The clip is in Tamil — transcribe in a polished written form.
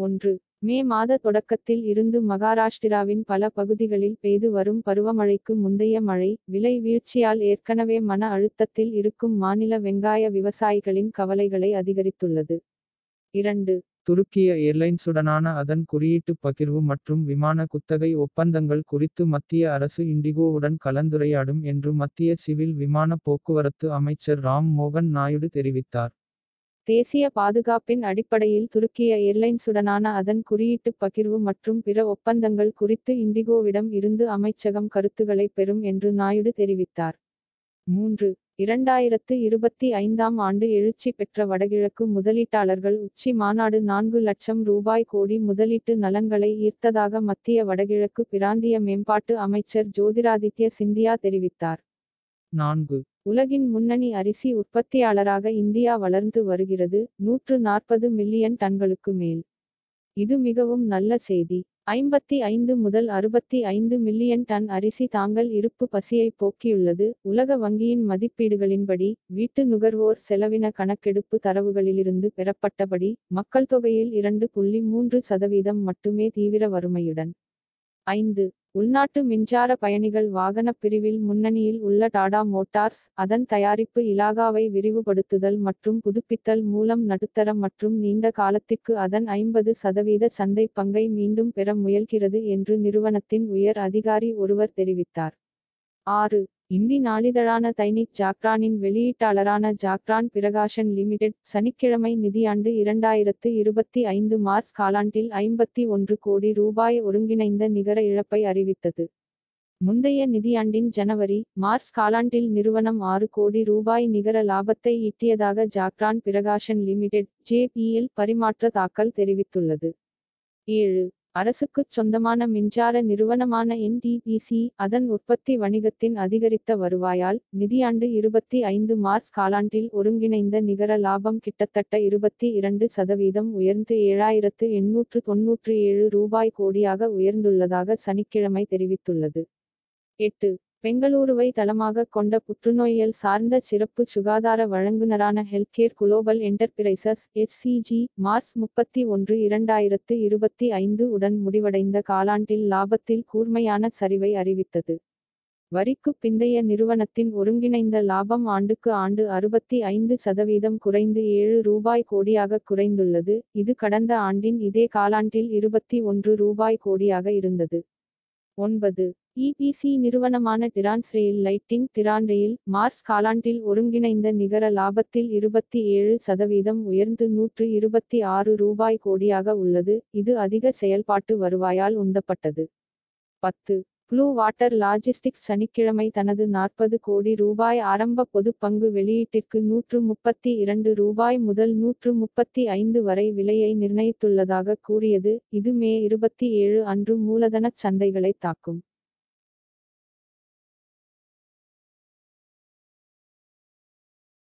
1. மே மாத தொடக்கத்தில் இருந்து மகாராஷ்டிராவின் பல பகுதிகளில் பெய்து வரும் பருவமழைக்கு முந்தைய மழை விலை வீழ்ச்சியால் ஏற்கனவே மன அழுத்தத்தில் இருக்கும் மாநில வெங்காய விவசாயிகளின் கவலைகளை அதிகரித்துள்ளது. 2. துருக்கிய ஏர்லைன்ஸுடனான அதன் குறியீட்டு பகிர்வு மற்றும் விமான குத்தகை ஒப்பந்தங்கள் குறித்து மத்திய அரசு இண்டிகோவுடன் கலந்துரையாடும் என்று மத்திய சிவில் விமான போக்குவரத்து அமைச்சர் ராம் மோகன் நாயுடு தெரிவித்தார். தேசிய பாதுகாப்பின் அடிப்படையில் துருக்கிய ஏர்லைன்ஸுடனான அதன் குறியீட்டு பகிர்வு மற்றும் பிற ஒப்பந்தங்கள் குறித்து இண்டிகோவிடம் இருந்து அமைச்சகம் கருத்துக்களை பெறும் என்று நாயுடு தெரிவித்தார். 3. 2025ஆம் ஆண்டு எழுச்சி பெற்ற வடகிழக்கு முதலீட்டாளர்கள் உச்சி மாநாடு 4 லட்சம் ரூபாய் கோடி முதலீட்டு நலன்களை ஈர்த்ததாக மத்திய வடகிழக்கு பிராந்திய மேம்பாட்டு அமைச்சர் ஜோதிராதித்ய சிந்தியா தெரிவித்தார். 4. உலகின் முன்னணி அரிசி உற்பத்தியாளராக இந்தியா வளர்ந்து வருகிறது, 140 மில்லியன் டன்களுக்கு மேல். இது மிகவும் நல்ல செய்தி. 55 முதல் 65 மில்லியன் டன் அரிசி தாங்கள் இருப்பு பசியை போக்கியுள்ளது. உலக வங்கியின் மதிப்பீடுகளின்படி, வீட்டு நுகர்வோர் செலவின கணக்கெடுப்பு தரவுகளிலிருந்து பெறப்பட்டபடி, மக்கள் தொகையில் 2.3% மட்டுமே தீவிர வறுமையுடன். 5. உள்நாட்டு மின்சார பயணிகள் வாகனப் பிரிவில் முன்னணியில் உள்ள டாடா மோட்டார்ஸ், அதன் தயாரிப்பு இலாகாவை விரிவுபடுத்துதல் மற்றும் புதுப்பித்தல் மூலம் நடுத்தர மற்றும் நீண்ட காலத்திற்கு அதன் 50% சந்தைப் பங்கை மீண்டும் பெற முயல்கிறது என்று நிறுவனத்தின் உயர் அதிகாரி ஒருவர் தெரிவித்தார். 6. இந்தி நாளிதழான தைனிக் ஜாக்ரானின் வெளியீட்டாளரான ஜாக்ரான் பிரகாஷன் லிமிடெட், சனிக்கிழமை நிதியாண்டு 2025 மார்ச் காலாண்டில் 51 கோடி ரூபாய் ஒருங்கிணைந்த நிகர இழப்பை அறிவித்தது. முந்தைய நிதியாண்டின் ஜனவரி, மார்ச் காலாண்டில் நிறுவனம் 6 கோடி ரூபாய் நிகர லாபத்தை ஈட்டியதாக ஜாக்ரான் பிரகாஷன் லிமிடெட் (JPL) பரிமாற்ற தாக்கல் தெரிவித்துள்ளது. 7. அரசுக்குச் சொந்தமான மின்சார நிறுவனமான NTPC, அதன் உற்பத்தி வணிகத்தின் அதிகரித்த வருவாயால், நிதியாண்டு 25 மார்ச் காலாண்டில் ஒருங்கிணைந்த நிகர லாபம் கிட்டத்தட்ட 22% உயர்ந்து 7,897 ரூபாய் கோடியாக உயர்ந்துள்ளதாக சனிக்கிழமை தெரிவித்துள்ளது. 8. பெங்களூருவை தளமாகக் கொண்ட புற்றுநோயியல் சார்ந்த சிறப்பு சுகாதார வழங்குனரான healthcare global enterprises (HCG), March 31, 2025 உடன் முடிவடைந்த காலாண்டில் லாபத்தில் கூர்மையான சரிவை அறிவித்தது. வரிக்குப் பிந்தைய நிறுவனத்தின் ஒருங்கிணைந்த லாபம் ஆண்டுக்கு ஆண்டு 65% குறைந்து 7 ரூபாய் கோடியாக குறைந்துள்ளது, இது கடந்த ஆண்டின் இதே காலாண்டில் 21 ரூபாய் கோடியாக இருந்தது. 9. EPC நிறுவனமான டிரான்ஸ்ரெயில் லைட்டிங் டிரான்ரெயில், மார்ச் காலாண்டில் ஒருங்கிணைந்த நிகர லாபத்தில் 27% உயர்ந்து 126 ரூபாய் கோடியாக உள்ளது, இது அதிக செயல்பாட்டு வருவாயால் உந்தப்பட்டது. 10. ப்ளூ வாட்டர் லாஜிஸ்டிக்ஸ் சனிக்கிழமை தனது 40 கோடி ரூபாய் ஆரம்ப பொதுப் பங்கு வெளியீட்டிற்கு 132 ரூபாய் முதல் 135 வரை விலையை நிர்ணயித்துள்ளதாக கூறியது, இது மே 27 அன்று மூலதனச் சந்தைகளைத் தாக்கும்.